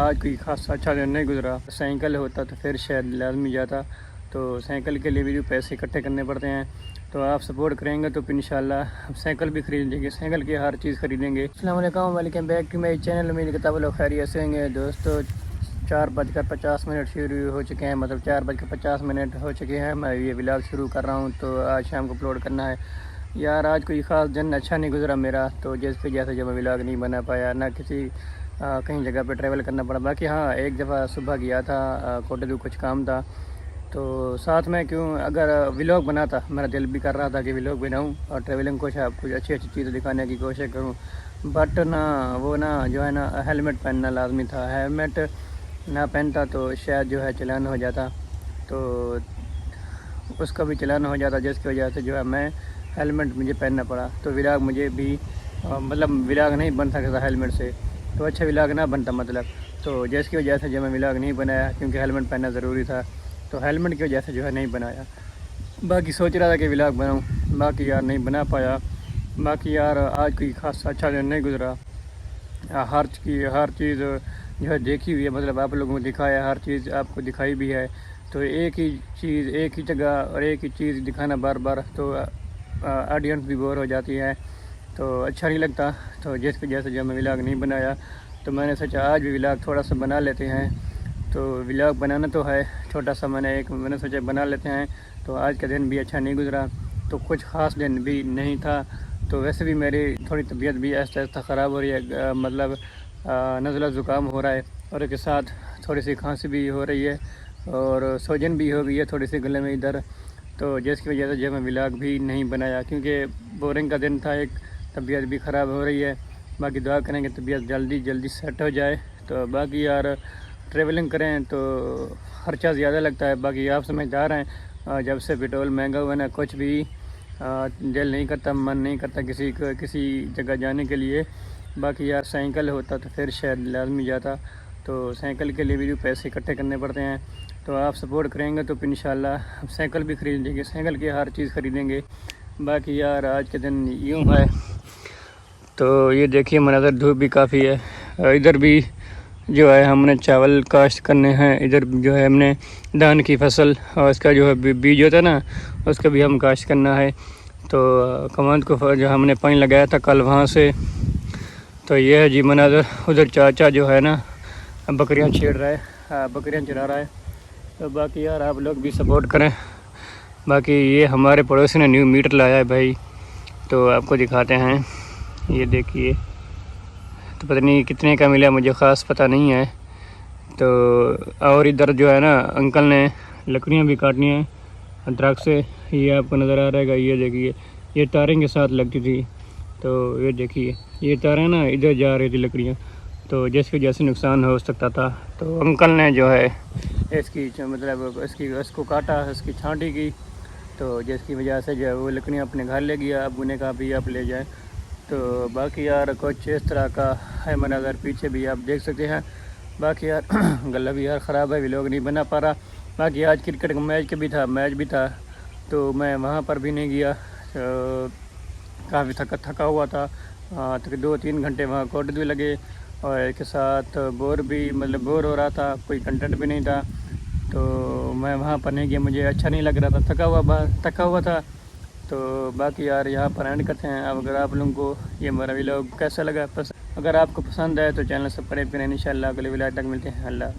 آج کوئی خاص اچھا دن نہیں گزرا. سائیکل ہوتا تو پھر شاید لازمی جاتا. تو سائیکل کے لیے بھی جو پیسے اکٹھے کرنے پڑتے ہیں. تو آپ سپورٹ کریں گے تو پھر انشاءاللہ ہم سائیکل بھی خرید لیں گے, سائیکل کی ہر چیز خریدیں گے. السلام علیکم, ویلکم بیک ٹو میری چینل. امید کرتا ہوں لوگ خیریت سے ہوں گے. دوستو 4:50 شروع ہو چکے ہیں, مطلب 4:50 ہو چکے ہیں. میں یہ ولاگ شروع کر رہا ہوں تو آج شام کو اپلوڈ کرنا ہے. یار آج کوئی خاص دن اچھا نہیں گزرا میرا, تو جس کی وجہ سے جب میں ولاگ نہیں بنا پایا, نہ کسی کہیں جگہ پہ ٹریول کرنا پڑا. باقی ہاں ایک دفعہ صبح گیا تھا کوٹے دو, کچھ کام تھا تو ساتھ میں کیوں اگر ولاگ بناتا, میرا دل بھی کر رہا تھا کہ ولاگ بناؤں اور ٹریولنگ کچھ اچھی چیزیں دکھانے کی کوشش کروں. بٹ نا وہ نا جو ہے نا ہیلمٹ پہننا لازمی تھا. ہیلمٹ نہ پہنتا تو شاید جو ہے چلان ہو جاتا, تو اس کا بھی چلان ہو جاتا, جس کی وجہ سے جو ہے میں ہیلمٹ مجھے پہننا پڑا. تو ولاگ مجھے بھی مطلب ولاگ نہیں بن سکتا ہیلمٹ سے, تو اچھا ولاگ نہ بنتا مطلب. تو جس کی وجہ سے جو میں ولاگ نہیں بنایا کیونکہ ہیلمٹ پہننا ضروری تھا, تو ہیلمٹ کی وجہ سے جو ہے نہیں بنایا. باقی سوچ رہا تھا کہ ولاگ بناؤں, باقی یار نہیں بنا پایا. باقی یار آج کوئی خاص اچھا دن نہیں گزرا. ہر چیز جو ہے دیکھی ہوئی ہے, مطلب آپ لوگوں کو دکھایا, ہر چیز آپ کو دکھائی بھی ہے. تو ایک ہی چیز ایک ہی جگہ اور ایک ہی چیز دکھانا بار بار تو آڈینس بھی بور ہو جاتی ہے, تو اچھا نہیں لگتا. تو جس کی وجہ سے جب میں ولاگ نہیں بنایا تو میں نے سوچا آج بھی ولاگ تھوڑا سا بنا لیتے ہیں. تو ولاگ بنانا تو ہے چھوٹا سا, میں نے سوچا بنا لیتے ہیں. تو آج کا دن بھی اچھا نہیں گزرا, تو کچھ خاص دن بھی نہیں تھا. تو ویسے بھی میری تھوڑی طبیعت بھی آہستہ آہستہ خراب ہو رہی ہے, مطلب نزلہ زکام ہو رہا ہے, اور اس کے ساتھ تھوڑی سی کھانسی بھی ہو رہی ہے, اور سوجن بھی ہو گئی ہے تھوڑی سی گلے میں ادھر. تو جس کی وجہ سے جو میں ولاگ بھی نہیں بنایا کیونکہ بورنگ کا دن تھا, ایک طبیعت بھی خراب ہو رہی ہے. باقی دعا کریں کہ طبیعت جلدی سیٹ ہو جائے. تو باقی یار ٹریولنگ کریں تو خرچہ زیادہ لگتا ہے. باقی آپ سمجھدار ہیں, جب سے پیٹرول مہنگا ہوا نا کچھ بھی دل نہیں کرتا, من نہیں کرتا کسی جگہ جانے کے لیے. باقی یار سائیکل ہوتا تو پھر شاید لازمی جاتا. تو سائیکل کے لیے بھی جو پیسے اکٹھے کرنے پڑتے ہیں. تو آپ سپورٹ کریں گے تو پھر انشاءاللہ ہم سائیکل بھی خرید لیں گے, سائیکل کی ہر چیز خریدیں گے. باقی یار آج کے دن یوں ہے. تو یہ دیکھیے مناظر, دھوپ بھی کافی ہے. ادھر بھی جو ہے ہم نے چاول کاشت کرنے ہیں, ادھر جو ہے ہم نے دھان کی فصل اور اس کا جو ہے بیج ہوتا ہے نا, اس کا بھی ہم کاشت کرنا ہے. تو کماند کو جو ہم نے پانی لگایا تھا کل وہاں سے. تو یہ ہے جی مناظر. ادھر چاچا جو ہے نا بکریاں چھیڑ رہا ہے, بکریاں چرا رہا ہے. تو باقی یار آپ لوگ بھی سپورٹ کریں. باقی یہ ہمارے پڑوسی نے نیو میٹر لایا ہے بھائی, تو آپ کو دکھاتے ہیں. یہ دیکھیے, تو پتہ نہیں کتنے کا ملا, مجھے خاص پتہ نہیں ہے. تو اور ادھر جو ہے نا انکل نے لکڑیاں بھی کاٹنی ہیں درخت سے, یہ آپ کو نظر آ رہے گا. یہ دیکھیے یہ تاریں کے ساتھ لگتی تھی. تو یہ دیکھیے یہ تاریں نا ادھر جا رہی تھی لکڑیاں, تو جس کی وجہ سے نقصان ہو سکتا تھا. تو انکل نے جو ہے اس کی مطلب اس کو کاٹا, اس کی چھانٹی کی. تو جس کی وجہ سے جو ہے وہ لکڑیاں اپنے گھر لے گیا. ابو نے کہا بھی آپ لے جائیں. تو باقی یار کچھ اس طرح کا ہے مناظر, پیچھے بھی آپ دیکھ سکتے ہیں. باقی یار گلا بھی یار خراب ہے, ولاگ نہیں بنا پا رہا. باقی آج کرکٹ کا میچ بھی تھا, تو میں وہاں پر بھی نہیں گیا. کافی تھکا ہوا تھا, 2-3 گھنٹے وہاں کوٹ بھی لگے, اور ایک کے ساتھ بور ہو رہا تھا, کوئی کنٹینٹ بھی نہیں تھا. تو میں وہاں پر نہیں گیا, مجھے اچھا نہیں لگ رہا تھا, تھکا ہوا تھا. تو باقی یار یہاں پر اینڈ کرتے ہیں. اب اگر آپ لوگوں کو یہ میرا ولاگ کیسا لگا, اگر آپ کو پسند ہے تو چینل سبسکرائب کریں. انشاءاللہ اگلے ولاگ تک ملتے ہیں. اللہ